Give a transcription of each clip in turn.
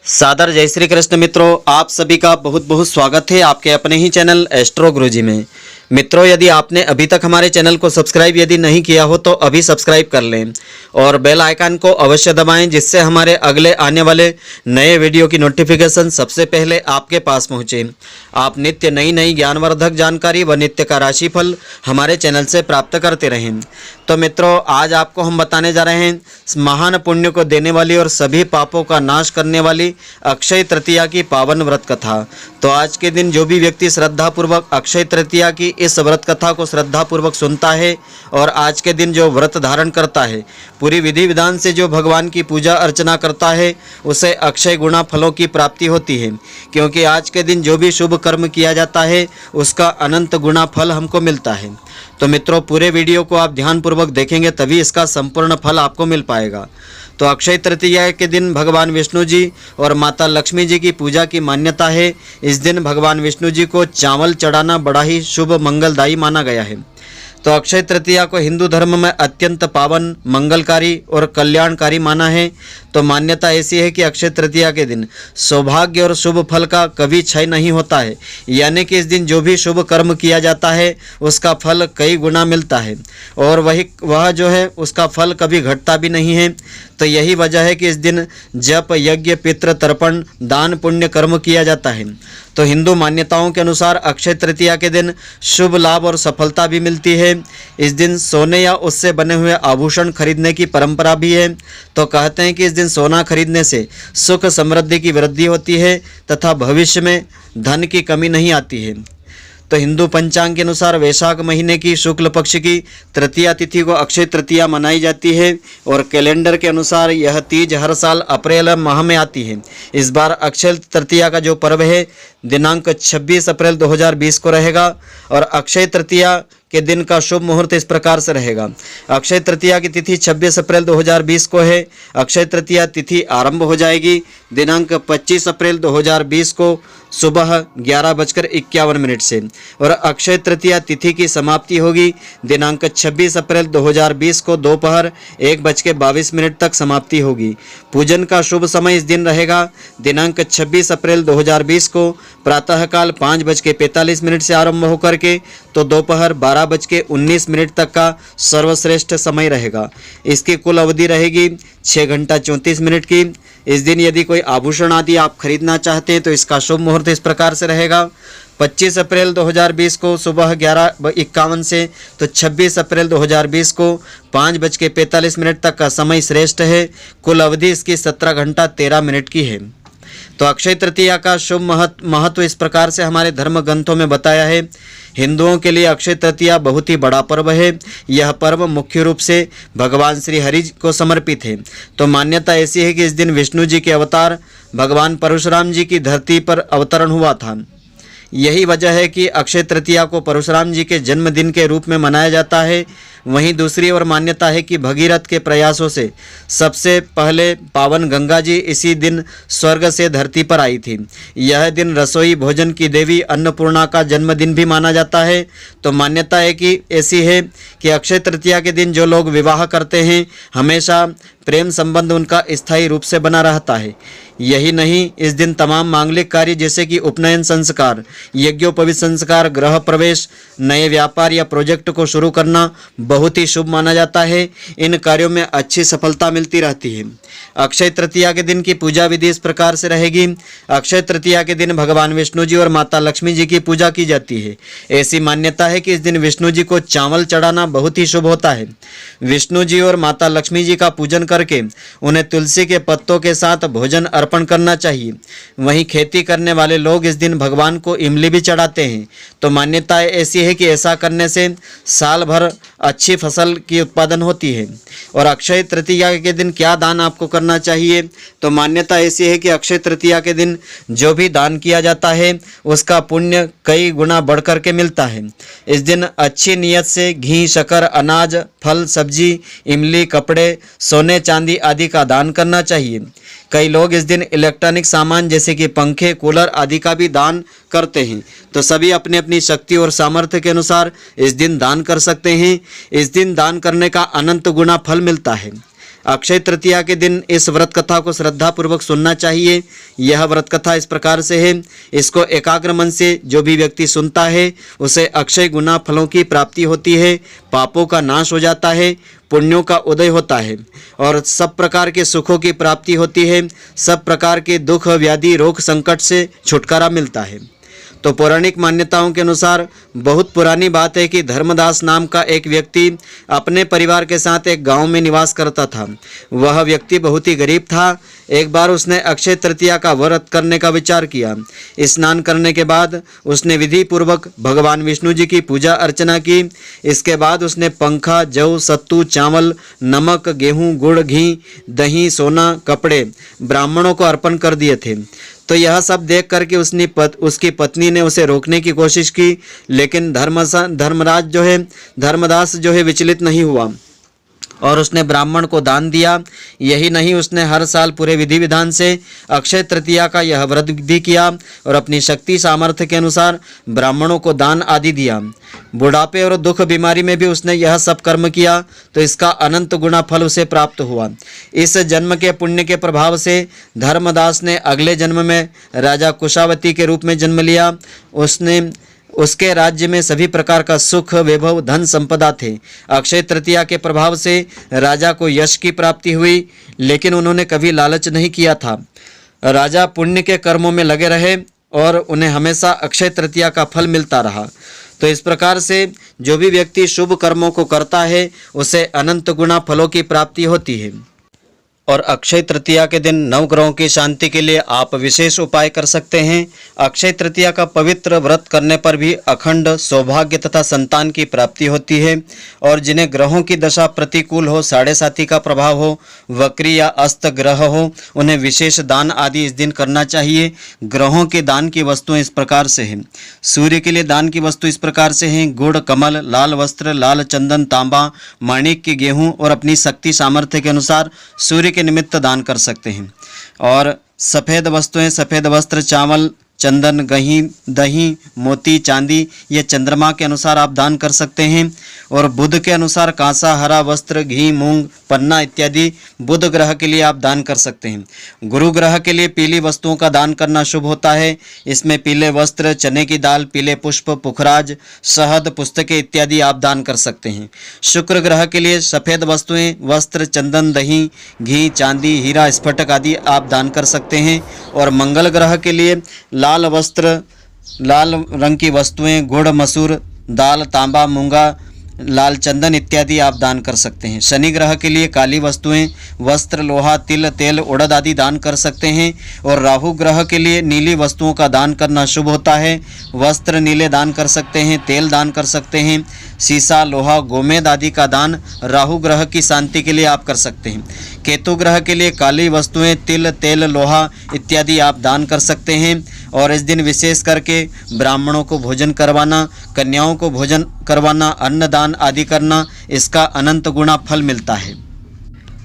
सादर जय श्री कृष्ण मित्रों, आप सभी का बहुत बहुत स्वागत है आपके अपने ही चैनल एस्ट्रो गुरुजी में। मित्रों, यदि आपने अभी तक हमारे चैनल को सब्सक्राइब यदि नहीं किया हो तो अभी सब्सक्राइब कर लें और बेल आइकन को अवश्य दबाएं, जिससे हमारे अगले आने वाले नए वीडियो की नोटिफिकेशन सबसे पहले आपके पास पहुंचे। आप नित्य नई नई ज्ञानवर्धक जानकारी व नित्य का राशिफल हमारे चैनल से प्राप्त करते रहें। तो मित्रों, आज आपको हम बताने जा रहे हैं महान पुण्य को देने वाली और सभी पापों का नाश करने वाली अक्षय तृतीया की पावन व्रत कथा। तो आज के दिन जो भी व्यक्ति श्रद्धापूर्वक अक्षय तृतीया की इस व्रत कथा को श्रद्धापूर्वक सुनता है और आज के दिन जो व्रत धारण करता है, पूरी विधि विधान से जो भगवान की पूजा अर्चना करता है, उसे अक्षय गुणा फलों की प्राप्ति होती है। क्योंकि आज के दिन जो भी शुभ कर्म किया जाता है उसका अनंत गुणा फल हमको मिलता है। तो मित्रों, पूरे वीडियो को आप ध्यानपूर्वक देखेंगे तभी इसका संपूर्ण फल आपको मिल पाएगा। तो अक्षय तृतीया के दिन भगवान विष्णु जी और माता लक्ष्मी जी की पूजा की मान्यता है। इस दिन भगवान विष्णु जी को चावल चढ़ाना बड़ा ही शुभ मंगलदायी माना गया है। तो अक्षय तृतीया को हिंदू धर्म में अत्यंत पावन, मंगलकारी और कल्याणकारी माना है। तो मान्यता ऐसी है कि अक्षय तृतीया के दिन सौभाग्य और शुभ फल का कभी क्षय नहीं होता है, यानी कि इस दिन जो भी शुभ कर्म किया जाता है उसका फल कई गुना मिलता है और वह जो है उसका फल कभी घटता भी नहीं है। तो यही वजह है कि इस दिन जप, यज्ञ, पितृ तर्पण, दान, पुण्य कर्म किया जाता है। तो हिंदू मान्यताओं के अनुसार अक्षय तृतीया के दिन शुभ लाभ और सफलता भी मिलती है। इस दिन सोने या उससे बने हुए आभूषण खरीदने की परंपरा भी है। तो कहते हैं कि इस दिन सोना खरीदने से सुख समृद्धि की वृद्धि होती है तथा भविष्य में धन की कमी नहीं आती है। तो हिंदू पंचांग के अनुसार वैशाख महीने की शुक्ल पक्ष की तृतीया तिथि को अक्षय तृतीया मनाई जाती है और कैलेंडर के अनुसार यह तीज हर साल अप्रैल माह में आती है। इस बार अक्षय तृतीया का जो पर्व है दिनांक 26 अप्रैल 2020 को रहेगा और अक्षय तृतीया के दिन का शुभ मुहूर्त इस प्रकार से रहेगा। अक्षय तृतीया की तिथि 26 अप्रैल 2020 को है। अक्षय तृतीया तिथि आरंभ हो जाएगी दिनांक 25 अप्रैल 2020 को सुबह 11:51 से और अक्षय तृतीया तिथि की समाप्ति होगी दिनांक 26 अप्रैल 2020 को दोपहर 1:22 तक समाप्ति होगी। पूजन का शुभ समय इस दिन रहेगा दिनांक 26 अप्रैल 2020 को प्रातःकाल 5:45 से आरंभ होकर के तो दोपहर 12:19 तक का सर्वश्रेष्ठ समय रहेगा। इसकी कुल अवधि रहेगी 6 घंटा 34 मिनट की। इस दिन यदि कोई आभूषण आदि आप खरीदना चाहते हैं तो इसका शुभ मुहूर्त इस प्रकार से रहेगा। 25 अप्रैल 2020 को सुबह 11:51 से तो 26 अप्रैल 2020 को 5:45 तक का समय श्रेष्ठ है। कुल अवधि इसकी 17 घंटा 13 मिनट की है। तो अक्षय तृतीया का शुभ महत्व इस प्रकार से हमारे धर्म ग्रंथों में बताया है। हिंदुओं के लिए अक्षय तृतीया बहुत ही बड़ा पर्व है। यह पर्व मुख्य रूप से भगवान श्री हरि को समर्पित है। तो मान्यता ऐसी है कि इस दिन विष्णु जी के अवतार भगवान परशुराम जी की धरती पर अवतरण हुआ था। यही वजह है कि अक्षय तृतीया को परशुराम जी के जन्मदिन के रूप में मनाया जाता है। वहीं दूसरी ओर मान्यता है कि भगीरथ के प्रयासों से सबसे पहले पावन गंगा जी इसी दिन स्वर्ग से धरती पर आई थी। यह दिन रसोई भोजन की देवी अन्नपूर्णा का जन्मदिन भी माना जाता है। तो मान्यता है कि ऐसी है कि अक्षय तृतीया के दिन जो लोग विवाह करते हैं हमेशा प्रेम संबंध उनका स्थायी रूप से बना रहता है। यही नहीं, इस दिन तमाम मांगलिक कार्य जैसे कि उपनयन संस्कार, यज्ञोपवीत संस्कार, गृह प्रवेश, नए व्यापार या प्रोजेक्ट को शुरू करना बहुत ही शुभ माना जाता है। इन कार्यों में अच्छी सफलता मिलती रहती है। अक्षय तृतीया के दिन की पूजा विधि इस प्रकार से रहेगी। अक्षय तृतीया के दिन भगवान विष्णु जी और माता लक्ष्मी जी की पूजा की जाती है। ऐसी मान्यता है कि इस दिन विष्णु जी को चावल चढ़ाना बहुत ही शुभ होता है। विष्णु जी और माता लक्ष्मी जी का पूजन करके उन्हें तुलसी के पत्तों के साथ भोजन अर्पण करना चाहिए। वहीं खेती करने वाले लोग इस दिन भगवान को इमली भी चढ़ाते हैं। तो मान्यता ऐसी है कि ऐसा करने से साल भर अच्छी फसल की उत्पादन होती है। और अक्षय तृतीया के दिन क्या दान आपको करना चाहिए? तो मान्यता ऐसी है कि अक्षय तृतीया के दिन जो भी दान किया जाता है उसका पुण्य कई गुना बढ़ कर के मिलता है। इस दिन अच्छी नीयत से घी, शक्कर, अनाज, फल, सब्जी, इमली, कपड़े, सोने चांदी आदि का दान करना चाहिए। कई लोग इस दिन इलेक्ट्रॉनिक सामान जैसे कि पंखे, कूलर आदि का भी दान करते हैं। तो सभी अपनी अपनी शक्ति और सामर्थ्य के अनुसार इस दिन दान कर सकते हैं। इस दिन दान करने का अनंत गुना फल मिलता है। अक्षय तृतीया के दिन इस व्रत कथा को श्रद्धा पूर्वक सुनना चाहिए। यह व्रत कथा इस प्रकार से है, इसको एकाग्र मन से जो भी व्यक्ति सुनता है उसे अक्षय गुना फलों की प्राप्ति होती है, पापों का नाश हो जाता है, पुण्यों का उदय होता है और सब प्रकार के सुखों की प्राप्ति होती है, सब प्रकार के दुख व्याधि रोग संकट से छुटकारा मिलता है। तो पौराणिक मान्यताओं के अनुसार बहुत पुरानी बात है कि धर्मदास नाम का एक व्यक्ति अपने परिवार के साथ एक गांव में निवास करता था। वह व्यक्ति बहुत ही गरीब था। एक बार उसने अक्षय तृतीया का व्रत करने का विचार किया। स्नान करने के बाद उसने विधि पूर्वक भगवान विष्णु जी की पूजा अर्चना की। इसके बाद उसने पंखा, जौ, सत्तू, चावल, नमक, गेहूँ, गुड़, घी, दही, सोना, कपड़े ब्राह्मणों को अर्पण कर दिए थे। तो यह सब देख करके उसकी पत्नी ने उसे रोकने की कोशिश की, लेकिन धर्मदास जो है विचलित नहीं हुआ और उसने ब्राह्मण को दान दिया। यही नहीं, उसने हर साल पूरे विधि विधान से अक्षय तृतीया का यह व्रत भी किया और अपनी शक्ति सामर्थ्य के अनुसार ब्राह्मणों को दान आदि दिया। बुढ़ापे और दुख बीमारी में भी उसने यह सब कर्म किया तो इसका अनंत गुना फल उसे प्राप्त हुआ। इस जन्म के पुण्य के प्रभाव से धर्मदास ने अगले जन्म में राजा कुशावती के रूप में जन्म लिया। उसके राज्य में सभी प्रकार का सुख, वैभव, धन संपदा थे। अक्षय तृतीया के प्रभाव से राजा को यश की प्राप्ति हुई, लेकिन उन्होंने कभी लालच नहीं किया था। राजा पुण्य के कर्मों में लगे रहे और उन्हें हमेशा अक्षय तृतीया का फल मिलता रहा। तो इस प्रकार से जो भी व्यक्ति शुभ कर्मों को करता है उसे अनंत गुना फलों की प्राप्ति होती है। और अक्षय तृतीया के दिन नवग्रहों की शांति के लिए आप विशेष उपाय कर सकते हैं। अक्षय तृतीया का पवित्र व्रत करने पर भी अखंड सौभाग्य तथा संतान की प्राप्ति होती है। और जिन्हें ग्रहों की दशा प्रतिकूल हो, साढ़े साथी का प्रभाव हो, वक्री या अस्त ग्रह हो, उन्हें विशेष दान आदि इस दिन करना चाहिए। ग्रहों के दान की वस्तुएं इस प्रकार से हैं। सूर्य के लिए दान की वस्तु इस प्रकार से हैं: गुड़, कमल, लाल वस्त्र, लाल चंदन, तांबा, माणिक्य, गेहूँ और अपनी शक्ति सामर्थ्य के अनुसार सूर्य के निमित्त दान कर सकते हैं। और सफ़ेद वस्तुएं, सफ़ेद वस्त्र, चावल, चंदन, दही, मोती, चांदी, ये चंद्रमा के अनुसार आप दान कर सकते हैं। और बुध के अनुसार कांसा, हरा वस्त्र, घी, मूंग, पन्ना इत्यादि बुध ग्रह के लिए आप दान कर सकते हैं। गुरु ग्रह के लिए पीली वस्तुओं का दान करना शुभ होता है। इसमें पीले वस्त्र, चने की दाल, पीले पुष्प, पुखराज, शहद, पुस्तकें इत्यादि आप दान कर सकते हैं। शुक्र ग्रह के लिए सफ़ेद वस्तुएं, वस्त्र, चंदन, दही, घी, चांदी, हीरा, स्फटिक आदि आप दान कर सकते हैं। और मंगल ग्रह के लिए लाल वस्त्र, लाल रंग की वस्तुएं, गुड़, मसूर, दाल, तांबा, मूंगा, लाल चंदन इत्यादि आप दान कर सकते हैं। शनि ग्रह के लिए काली वस्तुएं, वस्त्र, लोहा, तिल, तेल, उड़द आदि दान कर सकते हैं। और राहु ग्रह के लिए नीली वस्तुओं का दान करना शुभ होता है। वस्त्र नीले दान कर सकते हैं, तेल दान कर सकते हैं। सीसा, लोहा, गोमेद आदि का दान राहु ग्रह की शांति के लिए आप कर सकते हैं। केतु ग्रह के लिए काली वस्तुएं, तिल, तेल, लोहा इत्यादि आप दान कर सकते हैं। और इस दिन विशेष करके ब्राह्मणों को भोजन करवाना, कन्याओं को भोजन करवाना, अन्नदान आदि करना, इसका अनंत गुना फल मिलता है।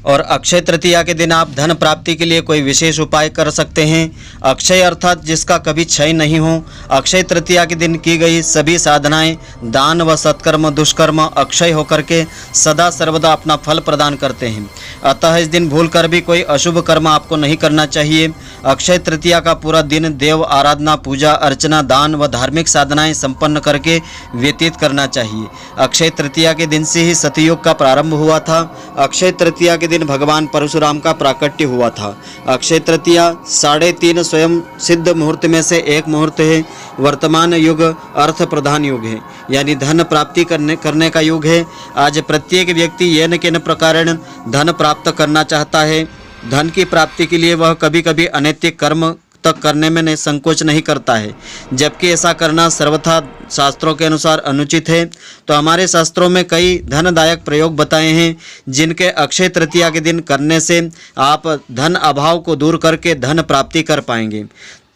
और अक्षय तृतीया के दिन आप धन प्राप्ति के लिए कोई विशेष उपाय कर सकते हैं। अक्षय अर्थात जिसका कभी क्षय नहीं हो। अक्षय तृतीया के दिन की गई सभी साधनाएं, दान व सत्कर्म, दुष्कर्म अक्षय होकर के सदा सर्वदा अपना फल प्रदान करते हैं। अतः इस दिन भूलकर भी कोई अशुभ कर्म आपको नहीं करना चाहिए। अक्षय तृतीया का पूरा दिन देव आराधना, पूजा अर्चना, दान व धार्मिक साधनाएं संपन्न करके व्यतीत करना चाहिए। अक्षय तृतीया के दिन से ही सतयुग का प्रारंभ हुआ था। अक्षय तृतीया के दिन भगवान परशुराम का प्राकट्य हुआ था। अक्षय तृतीया 3.5 स्वयं सिद्ध मुहूर्त में से एक मुहूर्त है। वर्तमान युग अर्थ प्रधान युग है, यानी धन प्राप्ति करने का युग है। आज प्रत्येक व्यक्ति येन केन प्रकारेण धन प्राप्त करना चाहता है। धन की प्राप्ति के लिए वह कभी कभी अनैतिक कर्म तक करने में संकोच नहीं करता है, जबकि ऐसा करना सर्वथा शास्त्रों के अनुसार अनुचित है। तो हमारे शास्त्रों में कई धनदायक प्रयोग बताए हैं, जिनके अक्षय तृतीया के दिन करने से आप धन अभाव को दूर करके धन प्राप्ति कर पाएंगे।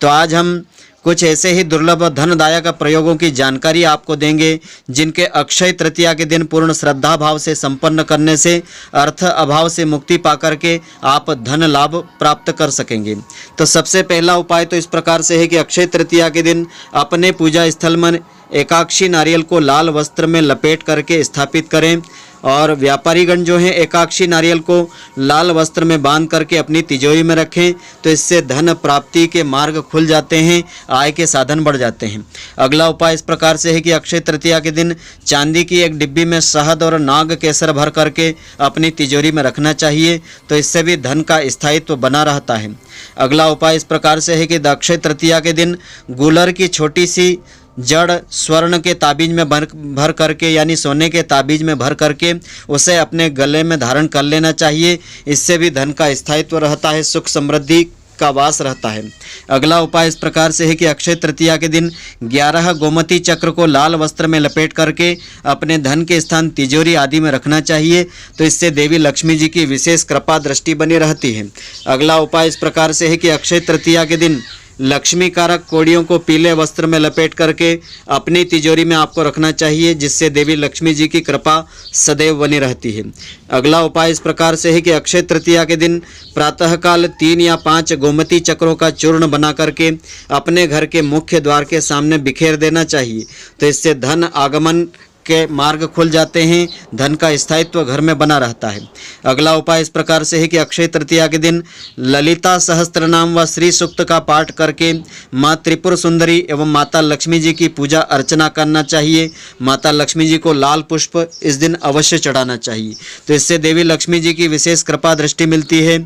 तो आज हम कुछ ऐसे ही दुर्लभ धनदायक प्रयोगों की जानकारी आपको देंगे, जिनके अक्षय तृतीया के दिन पूर्ण श्रद्धा भाव से संपन्न करने से अर्थ अभाव से मुक्ति पाकर के आप धन लाभ प्राप्त कर सकेंगे। तो सबसे पहला उपाय तो इस प्रकार से है कि अक्षय तृतीया के दिन अपने पूजा स्थल में एकाक्षी नारियल को लाल वस्त्र में लपेट करके स्थापित करें और व्यापारीगण जो हैं एकाक्षी नारियल को लाल वस्त्र में बांध करके अपनी तिजोरी में रखें, तो इससे धन प्राप्ति के मार्ग खुल जाते हैं, आय के साधन बढ़ जाते हैं। अगला उपाय इस प्रकार से है कि अक्षय तृतीया के दिन चांदी की एक डिब्बी में शहद और नाग केसर भर करके अपनी तिजोरी में रखना चाहिए, तो इससे भी धन का स्थायित्व बना रहता है। अगला उपाय इस प्रकार से है कि अक्षय तृतीया के दिन गूलर की छोटी सी जड़ स्वर्ण के ताबीज में भर करके यानी सोने के ताबीज में भर करके उसे अपने गले में धारण कर लेना चाहिए। इससे भी धन का स्थायित्व रहता है, सुख समृद्धि का वास रहता है। अगला उपाय इस प्रकार से है कि अक्षय तृतीया के दिन 11 गोमती चक्र को लाल वस्त्र में लपेट करके अपने धन के स्थान तिजोरी आदि में रखना चाहिए, तो इससे देवी लक्ष्मी जी की विशेष कृपा दृष्टि बनी रहती है। अगला उपाय इस प्रकार से है कि अक्षय तृतीया के दिन लक्ष्मी कारक कोड़ियों को पीले वस्त्र में लपेट करके अपनी तिजोरी में आपको रखना चाहिए, जिससे देवी लक्ष्मी जी की कृपा सदैव बनी रहती है। अगला उपाय इस प्रकार से है कि अक्षय तृतीया के दिन प्रातःकाल 3 या 5 गोमती चक्रों का चूर्ण बना करके अपने घर के मुख्य द्वार के सामने बिखेर देना चाहिए, तो इससे धन आगमन के मार्ग खुल जाते हैं, धन का स्थायित्व घर में बना रहता है। अगला उपाय इस प्रकार से है कि अक्षय तृतीया के दिन ललिता सहस्त्र नाम व श्री सूक्त का पाठ करके माँ त्रिपुर सुंदरी एवं माता लक्ष्मी जी की पूजा अर्चना करना चाहिए। माता लक्ष्मी जी को लाल पुष्प इस दिन अवश्य चढ़ाना चाहिए, तो इससे देवी लक्ष्मी जी की विशेष कृपा दृष्टि मिलती है।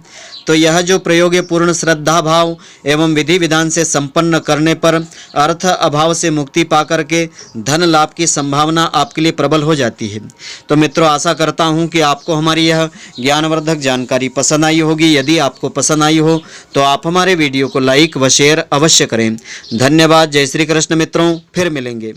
तो यह जो प्रयोग है पूर्ण श्रद्धा भाव एवं विधि विधान से संपन्न करने पर अर्थ अभाव से मुक्ति पाकर के धन लाभ की संभावना आपके लिए प्रबल हो जाती है। तो मित्रों, आशा करता हूं कि आपको हमारी यह ज्ञानवर्धक जानकारी पसंद आई होगी। यदि आपको पसंद आई हो तो आप हमारे वीडियो को लाइक व शेयर अवश्य करें। धन्यवाद। जय श्री कृष्ण मित्रों, फिर मिलेंगे।